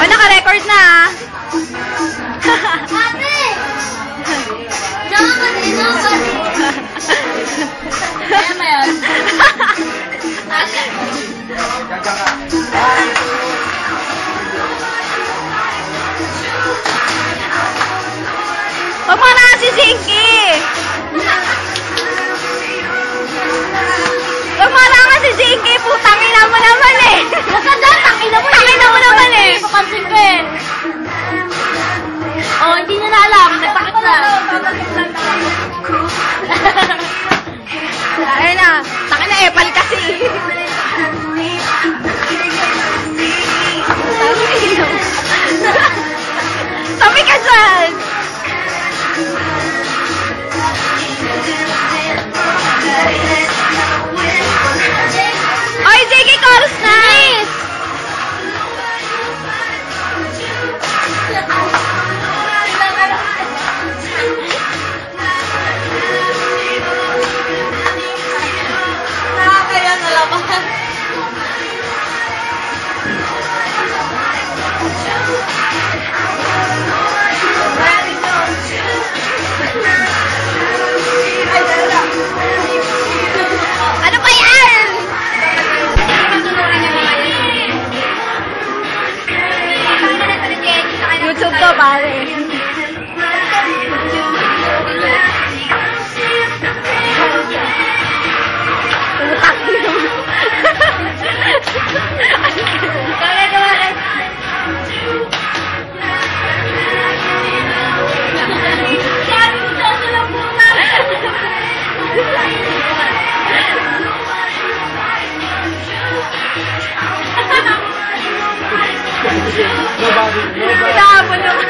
Oh, naka-record na ah. Ate! Nakakali. Kaya ba yun? Ate. Huwag mo na si Zinky! Huwag mo na si Zinky! Putang ina mo naman eh! Nakanda, tangina mo naman eh! Papansin ko eh. Oh, hindi niya na alam. Nagpakit na. Ayun na. Takin na epal kasi. Sabi ka dyan! Oy, JK, chorus na! Nakakaya na laban. Ano ba yan? YouTube to, pare. Nobody. Nabon naman.